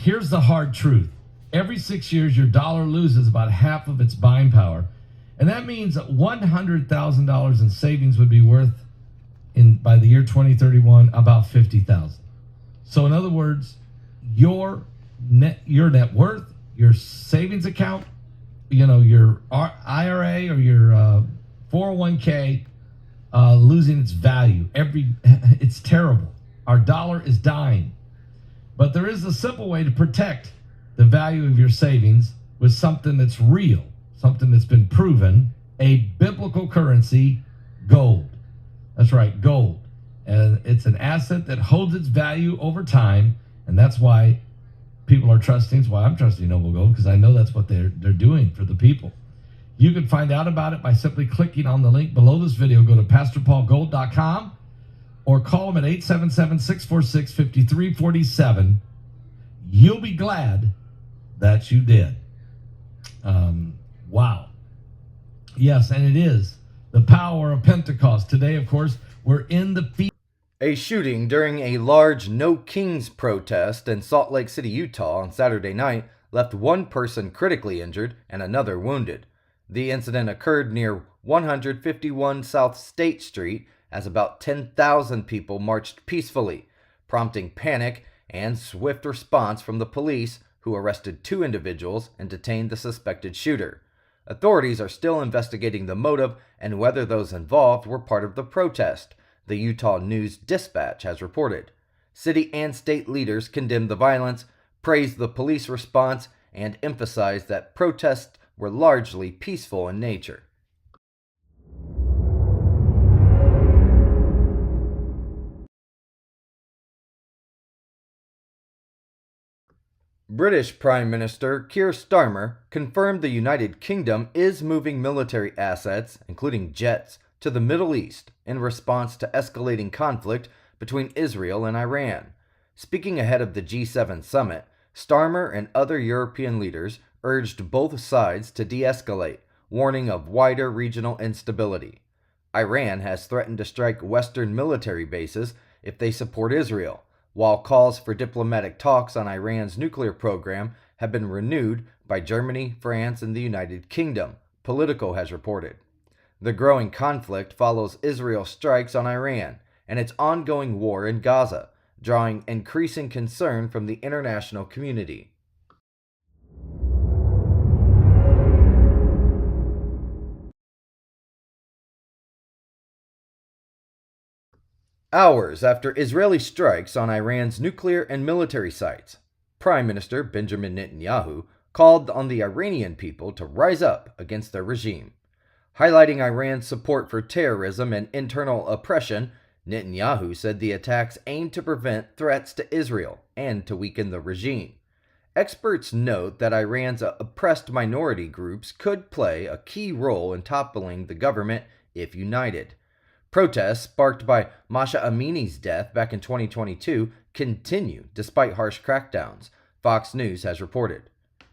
here's the hard truth. Every 6 years, your dollar loses about half of its buying power. And that means that $100,000 in savings would be worth, by the year 2031, about $50,000. So in other words, your net worth, your savings account, your IRA or your 401k losing its value. It's terrible. Our dollar is dying. But there is a simple way to protect the value of your savings with something that's real, something that's been proven, a biblical currency, gold. That's right, gold. And it's an asset that holds its value over time, and that's why people are trusting. It's why I'm trusting Noble Gold, because I know that's what they're doing for the people. You can find out about it by simply clicking on the link below this video. Go to PastorPaulGold.com or call them at 877-646-5347. You'll be glad that you did. Wow. Yes, and it is the power of Pentecost. Today, of course, we're in the feast. A shooting during a large No Kings protest in Salt Lake City, Utah on Saturday night left one person critically injured and another wounded. The incident occurred near 151 South State Street as about 10,000 people marched peacefully, prompting panic and swift response from the police, who arrested 2 individuals and detained the suspected shooter. Authorities are still investigating the motive and whether those involved were part of the protest, the Utah News Dispatch has reported. City and state leaders condemned the violence, praised the police response, and emphasized that protests were largely peaceful in nature. British Prime Minister Keir Starmer confirmed the United Kingdom is moving military assets, including jets, to the Middle East in response to escalating conflict between Israel and Iran. Speaking ahead of the G7 summit, Starmer and other European leaders urged both sides to de-escalate, warning of wider regional instability. Iran has threatened to strike Western military bases if they support Israel, while calls for diplomatic talks on Iran's nuclear program have been renewed by Germany, France, and the United Kingdom, Politico has reported. The growing conflict follows Israel's strikes on Iran and its ongoing war in Gaza, drawing increasing concern from the international community. Hours after Israeli strikes on Iran's nuclear and military sites, Prime Minister Benjamin Netanyahu called on the Iranian people to rise up against their regime. Highlighting Iran's support for terrorism and internal oppression, Netanyahu said the attacks aimed to prevent threats to Israel and to weaken the regime. Experts note that Iran's oppressed minority groups could play a key role in toppling the government if united. Protests sparked by Masha Amini's death back in 2022 continue despite harsh crackdowns, Fox News has reported.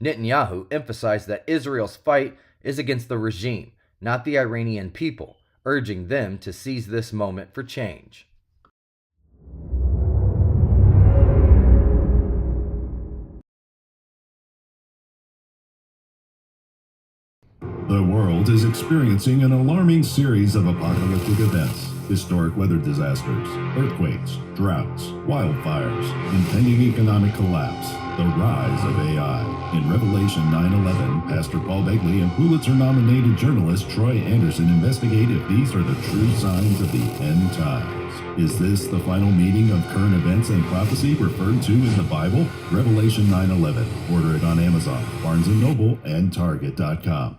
Netanyahu emphasized that Israel's fight is against the regime, not the Iranian people, urging them to seize this moment for change. The world is experiencing an alarming series of apocalyptic events, historic weather disasters, earthquakes, droughts, wildfires, impending economic collapse, the rise of AI. In Revelation 9/11, Pastor Paul Begley and Pulitzer-nominated journalist Troy Anderson investigate if these are the true signs of the end times. Is this the final meeting of current events and prophecy referred to in the Bible? Revelation 9/11. Order it on Amazon, Barnes & Noble, and Target.com.